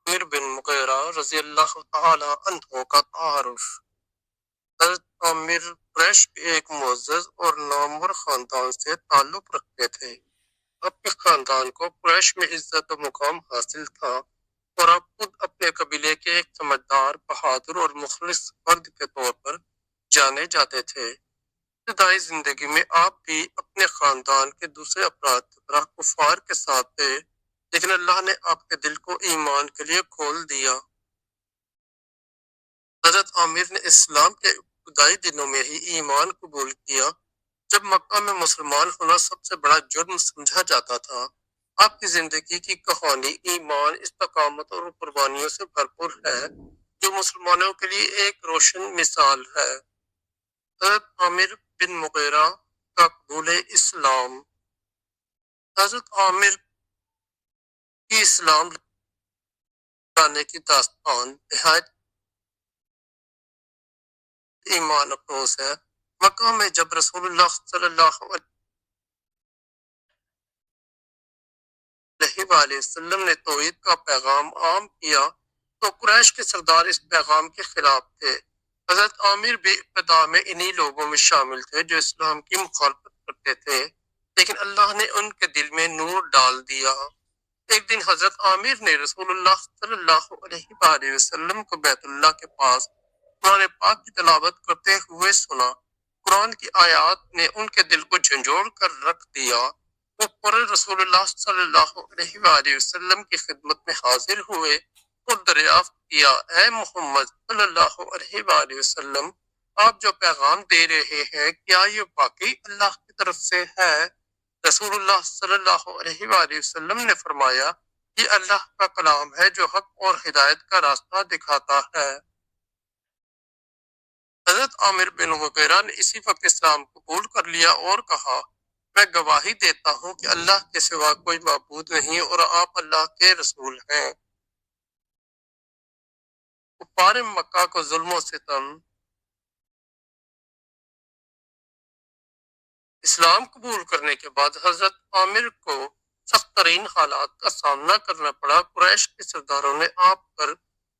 عامر بن مغیرہ رضی اللہ تعالی عنہ کا تعارف۔ حضرت عامر قریش کے ایک معزز اور نامور خاندان سے تعلق رکھتے تھے۔ آپ کے خاندان کو قریش میں عزت و مقام حاصل تھا اور آپ خود اپنے قبیلے کے ایک سمجھدار، بہادر اور مخلص فرد کے طور پر جانے جاتے تھے۔ ابتدائی زندگی میں آپ بھی اپنے خاندان کے دوسرے افراد کی طرح کفار کے ساتھ تھے، لیکن اللہ نے آپ کے دل کو ایمان کے لیے کھول دیا۔ حضرت عامر نے اسلام کے ابتدائی دنوں میں ہی ایمان قبول کیا، جب مکہ میں مسلمان ہونا سب سے بڑا جرم سمجھا جاتا تھا۔ آپ کی زندگی کی کہانی ایمان، استقامت اور قربانیوں سے بھرپور ہے، جو مسلمانوں کے لیے ایک روشن مثال ہے۔ حضرت عامر بن مغیرہ کا قبول اسلام۔ حضرت عامر کی اسلام لانے کی داستان نہایت ایمان افروز ہے۔ مکہ میں جب رسول اللہ صلی اللہ علیہ وآلہ وسلم نے توحید کا پیغام عام کیا تو قریش کے سردار اس پیغام کے خلاف تھے۔ حضرت عامر بھی ابتدا میں انہی لوگوں میں شامل تھے جو اسلام کی مخالفت کرتے تھے، لیکن اللہ نے ان کے دل میں نور ڈال دیا۔ ایک دن حضرت عامر نے رسول اللہ صلی اللہ علیہ وآلہ وسلم کو بیت اللہ کے پاس قرآن پاک کی تلاوت کرتے ہوئے سنا۔ قرآن کی آیات نے ان کے دل کو جھنجھوڑ کر رکھ دیا۔ وہ فوراً رسول اللہ صلی اللہ علیہ وآلہ وسلم کی خدمت میں حاضر ہوئے اور دریافت کیا، اے محمد صلی اللہ علیہ وآلہ وسلم، آپ جو پیغام دے رہے ہیں کیا یہ واقعی اللہ کی طرف سے ہے؟ رسول اللہ صلی اللہ علیہ وآلہ وسلم نے فرمایا، یہ اللہ کا کلام ہے جو حق اور ہدایت کا راستہ دکھاتا ہے۔ حضرت عامر بن مغیرہ نے اسی وقت اسلام قبول کر لیا اور کہا، میں گواہی دیتا ہوں کہ اللہ کے سوا کوئی معبود نہیں اور آپ اللہ کے رسول ہیں۔ کفار مکہ کو ظلم و ستم۔ اسلام قبول کرنے کے بعد حضرت عامر کو سخت ترین حالات کا سامنا کرنا پڑا۔ قریش کے سرداروں نے آپ پر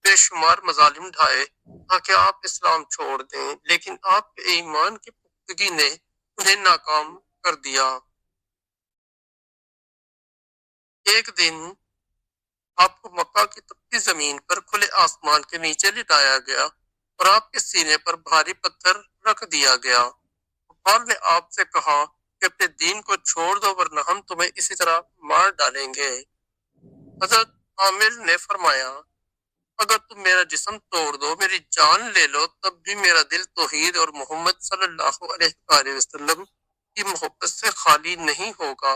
بے شمار مظالم ڈھائے تاکہ آپ اسلام چھوڑ دیں، لیکن آپ کے ایمان کی پختگی نے انہیں ناکام کر دیا۔ ایک دن آپ کو مکہ کی تپتی زمین پر کھلے آسمان کے نیچے لٹایا گیا اور آپ کے سینے پر بھاری پتھر رکھ دیا گیا۔ کفار نے آپ سے کہا کہ اپنے دین کو چھوڑ دو ورنہ ہم تمہیں اسی طرح مار ڈالیں گے۔ حضرت عامر نے فرمایا، اگر تم میرا جسم توڑ دو، میری جان لے لو، تب بھی میرا دل توحید اور محمد صلی اللہ علیہ وآلہ وسلم کی محبت سے خالی نہیں ہوگا۔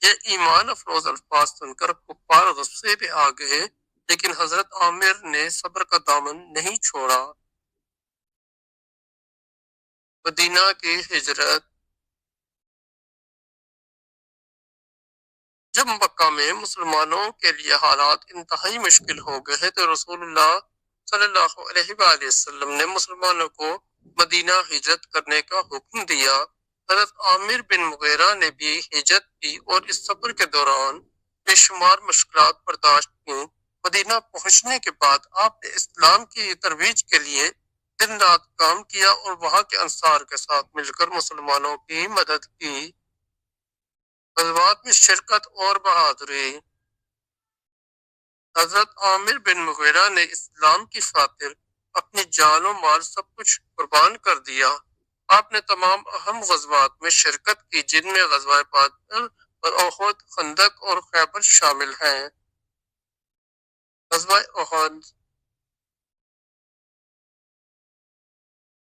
یہ ایمان افروز الفاظ سن کر کفار غصے میں آ گئے، لیکن حضرت عامر نے صبر کا دامن نہیں چھوڑا۔ مدینہ کی ہجرت۔ جب مکہ میں مسلمانوں کے لیے حالات انتہائی مشکل ہو گئے تو رسول اللہ صلی اللہ علیہ وآلہ وسلم نے مسلمانوں کو مدینہ ہجرت کرنے کا حکم دیا۔ حضرت عامر بن مغیرہ نے بھی ہجرت کی اور اس سفر کے دوران بے شمار مشکلات برداشت کیں۔ مدینہ پہنچنے کے بعد آپ نے اسلام کی ترویج کے لیے دن رات کام کیا اور وہاں کے انصار کے ساتھ مل کر مسلمانوں کی مدد کی۔ غزوات میں شرکت اور بہادری۔ حضرت عامر بن مغیرہ نے اسلام کی خاطر اپنی جان و مال سب کچھ قربان کر دیا۔ آپ نے تمام اہم غزوات میں شرکت کی، جن میں غزوہ بدر اور احد، خندق اور خیبر شامل ہیں۔ غزوہ احد۔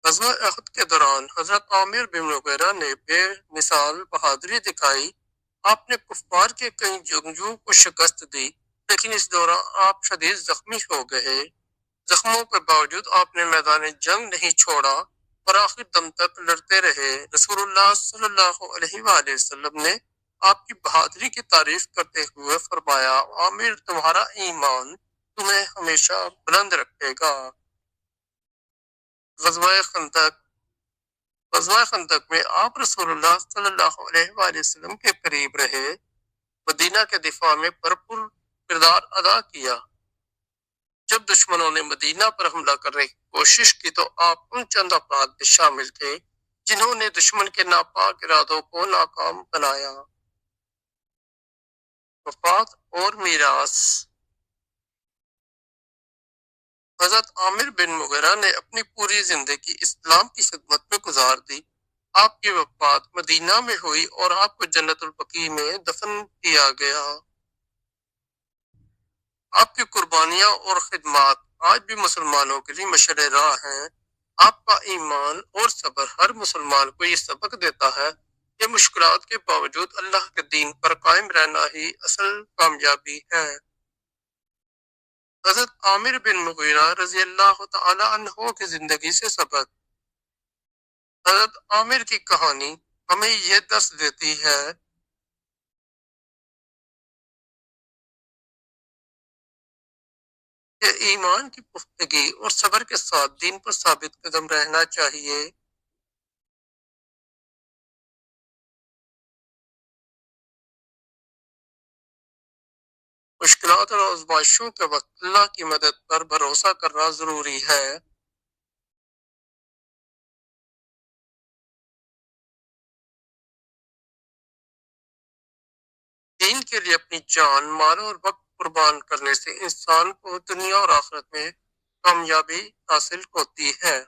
غزوہ احد کے دوران حضرت عامر بن مغیرہ نے بے مثال بہادری دکھائی۔ آپ نے کفار کے کئی جنگجوؤں کو شکست دی، لیکن اس دوران آپ شدید زخمی ہو گئے۔ زخموں کے باوجود آپ نے میدان جنگ نہیں چھوڑا اور آخر دم تک لڑتے رہے۔ رسول اللہ صلی اللہ علیہ وآلہ وسلم نے آپ کی بہادری کی تعریف کرتے ہوئے فرمایا، عامر، تمہارا ایمان تمہیں ہمیشہ بلند رکھے گا۔ غزوہ خندق۔ غزوہ خندق میں آپ رسول اللہ صلی اللہ علیہ وآلہ وسلم کے قریب رہے۔ مدینہ مدینہ کے دفاع میں بھرپور کردار ادا کیا۔ جب دشمنوں نے مدینہ پر حملہ کرنے کی کوشش کی تو آپ ان چند افراد میں شامل تھے جنہوں نے دشمن کے ناپاک ارادوں کو ناکام بنایا۔ وفات اور میراث۔ حضرت عامر بن مغیرہ نے اپنی پوری زندگی اسلام کی خدمت میں گزار دی۔ آپ کی وفات مدینہ میں ہوئی اور آپ کو جنت البقیع میں دفن کیا گیا۔ آپ کی قربانیاں اور خدمات آج بھی مسلمانوں کے لیے مشعل راہ ہیں۔ آپ کا ایمان اور صبر ہر مسلمان کو یہ سبق دیتا ہے کہ مشکلات کے باوجود اللہ کے دین پر قائم رہنا ہی اصل کامیابی ہے۔ حضرت عامر بن مغیرہ رضی اللہ تعالی عنہ کی زندگی سے سبق۔ حضرت عامر کی کہانی ہمیں یہ درس دیتی ہے کہ ایمان کی پختگی اور صبر کے ساتھ دین پر ثابت قدم رہنا چاہیے۔ مشکلات اور آزمائشوں کے وقت اللہ کی مدد پر بھروسہ کرنا ضروری ہے۔ دین کے لیے اپنی جان، مال اور وقت قربان کرنے سے انسان کو دنیا اور آخرت میں کامیابی حاصل ہوتی ہے۔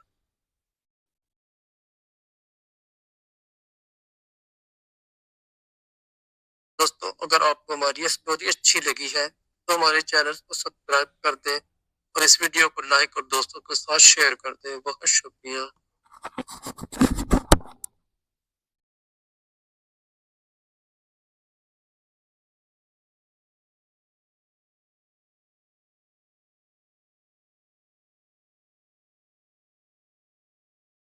دوستو، اگر آپ کو ہماری یہ اسٹوری اچھی لگی ہے تو ہمارے چینل کو سبسکرائب کر دیں اور اس ویڈیو کو لائک اور دوستوں کے ساتھ شیئر کر دیں۔ بہت شکریہ۔